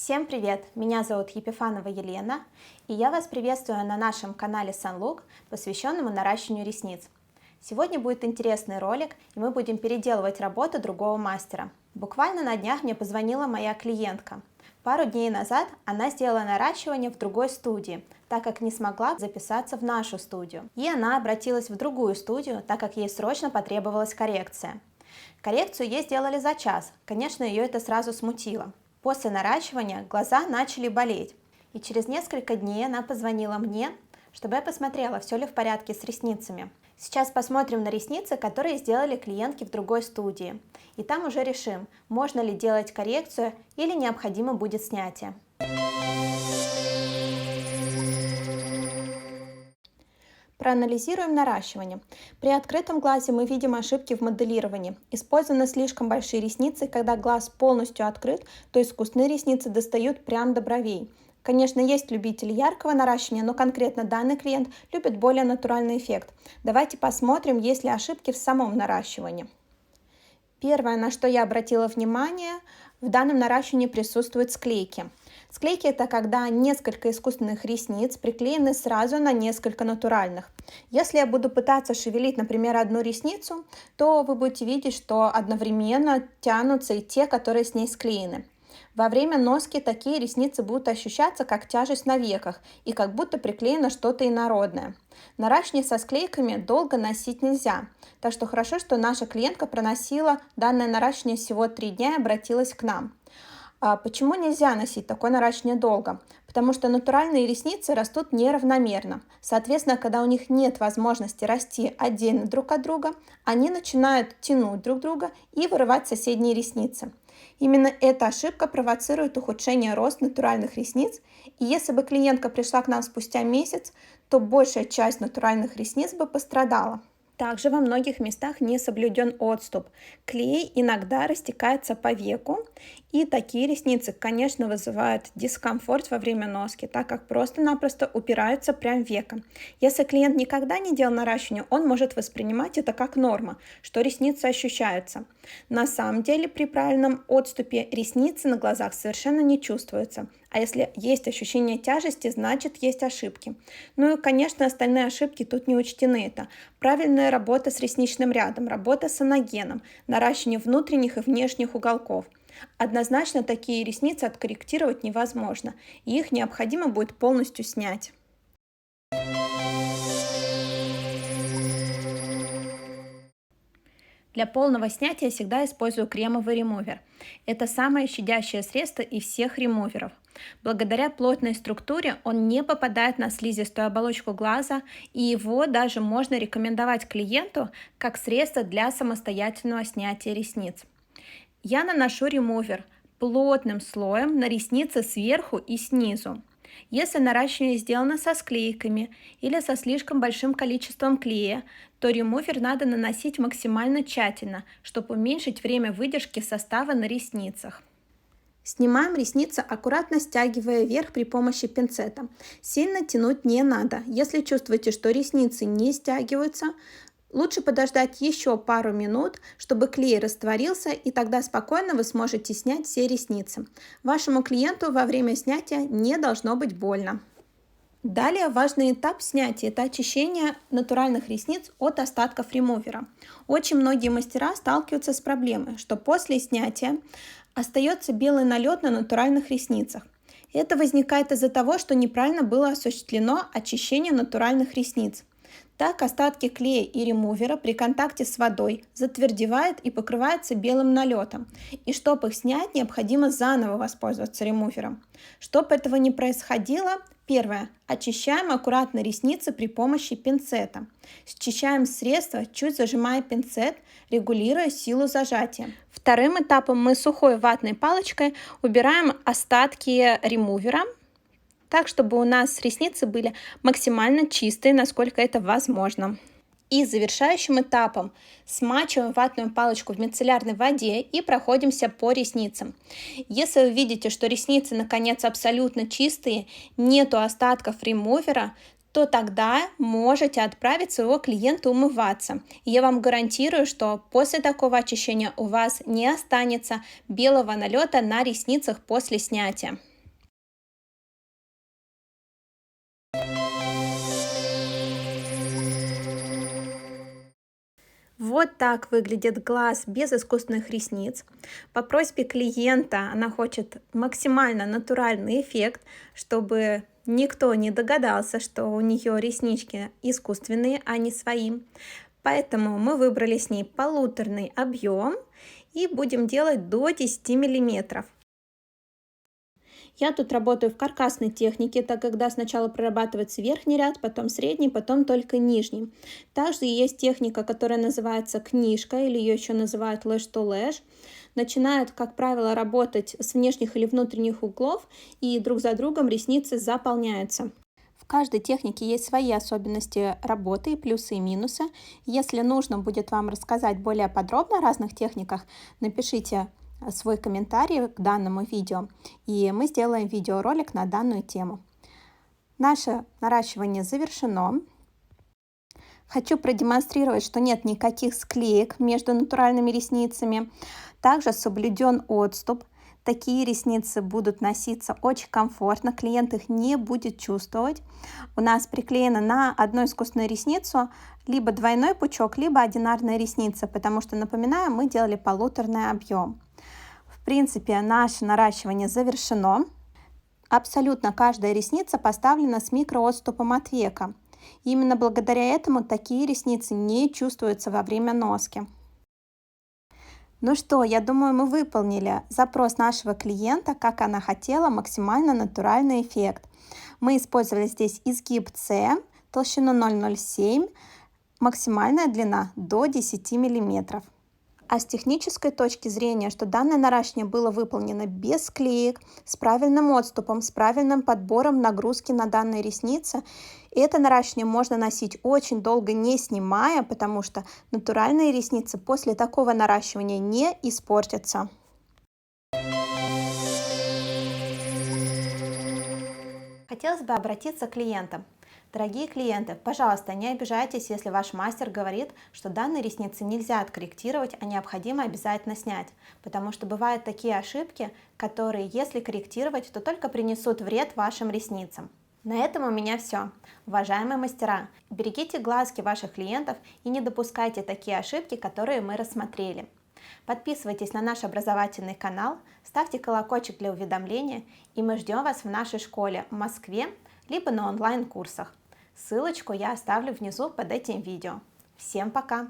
Всем привет! Меня зовут Епифанова Елена, и я вас приветствую на нашем канале Sunlook, посвященному наращиванию ресниц. Сегодня будет интересный ролик, и мы будем переделывать работу другого мастера. Буквально на днях мне позвонила моя клиентка. Пару дней назад она сделала наращивание в другой студии, так как не смогла записаться в нашу студию. И она обратилась в другую студию, так как ей срочно потребовалась коррекция. Коррекцию ей сделали за час, конечно, ее это сразу смутило. После наращивания глаза начали болеть, и через несколько дней она позвонила мне, чтобы я посмотрела, все ли в порядке с ресницами. Сейчас посмотрим на ресницы, которые сделали клиентки в другой студии, и там уже решим, можно ли делать коррекцию или необходимо будет снятие. Проанализируем наращивание. При открытом глазе мы видим ошибки в моделировании. Использованы слишком большие ресницы, когда глаз полностью открыт, то искусственные ресницы достают прямо до бровей. Конечно, есть любители яркого наращивания, но конкретно данный клиент любит более натуральный эффект. Давайте посмотрим, есть ли ошибки в самом наращивании. Первое, на что я обратила внимание, в данном наращивании присутствуют склейки. Склейки – это когда несколько искусственных ресниц приклеены сразу на несколько натуральных. Если я буду пытаться шевелить, например, одну ресницу, то вы будете видеть, что одновременно тянутся и те, которые с ней склеены. Во время носки такие ресницы будут ощущаться как тяжесть на веках и как будто приклеено что-то инородное. Наращивание со склейками долго носить нельзя, так что хорошо, что наша клиентка проносила данное наращивание всего 3 дня и обратилась к нам. Почему нельзя носить такое наращивание долго? Потому что натуральные ресницы растут неравномерно. Соответственно, когда у них нет возможности расти отдельно друг от друга, они начинают тянуть друг друга и вырывать соседние ресницы. Именно эта ошибка провоцирует ухудшение роста натуральных ресниц, и если бы клиентка пришла к нам спустя месяц, то большая часть натуральных ресниц бы пострадала. Также во многих местах не соблюден отступ. Клей иногда растекается по веку, и такие ресницы, конечно, вызывают дискомфорт во время носки, так как просто-напросто упираются прямо в веко. Если клиент никогда не делал наращивание, он может воспринимать это как норма, что ресницы ощущаются. На самом деле при правильном отступе ресницы на глазах совершенно не чувствуются. А если есть ощущение тяжести, значит есть ошибки. Ну и, конечно, остальные ошибки тут не учтены. Это правильная работа с ресничным рядом, работа с анагеном, наращивание внутренних и внешних уголков. Однозначно такие ресницы откорректировать невозможно, и их необходимо будет полностью снять. Для полного снятия всегда использую кремовый ремувер. Это самое щадящее средство из всех ремуверов. Благодаря плотной структуре он не попадает на слизистую оболочку глаза, и его даже можно рекомендовать клиенту как средство для самостоятельного снятия ресниц. Я наношу ремувер плотным слоем на ресницы сверху и снизу. Если наращивание сделано со склейками или со слишком большим количеством клея, то ремувер надо наносить максимально тщательно, чтобы уменьшить время выдержки состава на ресницах. Снимаем ресницы, аккуратно стягивая вверх при помощи пинцета. Сильно тянуть не надо. Если чувствуете, что ресницы не стягиваются, лучше подождать еще пару минут, чтобы клей растворился, и тогда спокойно вы сможете снять все ресницы. Вашему клиенту во время снятия не должно быть больно. Далее важный этап снятия – это очищение натуральных ресниц от остатков ремувера. Очень многие мастера сталкиваются с проблемой, что после снятия остается белый налет на натуральных ресницах. Это возникает из-за того, что неправильно было осуществлено очищение натуральных ресниц. Так остатки клея и ремувера при контакте с водой затвердевают и покрываются белым налетом. И чтобы их снять, необходимо заново воспользоваться ремувером. Чтобы этого не происходило, первое. Очищаем аккуратно ресницы при помощи пинцета. Счищаем средство, чуть зажимая пинцет, регулируя силу зажатия. Вторым этапом мы сухой ватной палочкой убираем остатки ремувера, так, чтобы у нас ресницы были максимально чистые, насколько это возможно. И завершающим этапом смачиваем ватную палочку в мицеллярной воде и проходимся по ресницам. Если вы видите, что ресницы наконец абсолютно чистые, нету остатков ремувера, то тогда можете отправить своего клиента умываться. И я вам гарантирую, что после такого очищения у вас не останется белого налета на ресницах после снятия. Вот так выглядит глаз без искусственных ресниц. По просьбе клиента она хочет максимально натуральный эффект, чтобы никто не догадался, что у нее реснички искусственные, а не свои. Поэтому мы выбрали с ней полуторный объем и будем делать до 10 миллиметров. Я тут работаю в каркасной технике, так когда сначала прорабатывается верхний ряд, потом средний, потом только нижний. Также есть техника, которая называется книжка, или ее еще называют lash to lash. Начинают, как правило, работать с внешних или внутренних углов, и друг за другом ресницы заполняются. В каждой технике есть свои особенности работы, и плюсы и минусы. Если нужно будет вам рассказать более подробно о разных техниках, напишите свой комментарий к данному видео, и мы сделаем видеоролик на данную тему. Наше наращивание завершено. Хочу продемонстрировать, что нет никаких склеек между натуральными ресницами. Также соблюден отступ. Такие ресницы будут носиться очень комфортно, клиент их не будет чувствовать. У нас приклеено на одну искусственную ресницу либо двойной пучок, либо одинарная ресница, потому что, напоминаю, мы делали полуторный объем. В принципе, наше наращивание завершено. Абсолютно каждая ресница поставлена с микроотступом от века. Именно благодаря этому такие ресницы не чувствуются во время носки. Ну что, я думаю, мы выполнили запрос нашего клиента, как она хотела, максимально натуральный эффект. Мы использовали здесь изгиб С, толщину 0,07, максимальная длина до 10 мм. А с технической точки зрения, что данное наращивание было выполнено без склеек, с правильным отступом, с правильным подбором нагрузки на данные ресницы, это наращивание можно носить очень долго не снимая, потому что натуральные ресницы после такого наращивания не испортятся. Хотелось бы обратиться к клиентам. Дорогие клиенты, пожалуйста, не обижайтесь, если ваш мастер говорит, что данные ресницы нельзя откорректировать, а необходимо обязательно снять, потому что бывают такие ошибки, которые, если корректировать, то только принесут вред вашим ресницам. На этом у меня все. Уважаемые мастера, берегите глазки ваших клиентов и не допускайте такие ошибки, которые мы рассмотрели. Подписывайтесь на наш образовательный канал, ставьте колокольчик для уведомления, и мы ждем вас в нашей школе в Москве, либо на онлайн-курсах. Ссылочку я оставлю внизу под этим видео. Всем пока!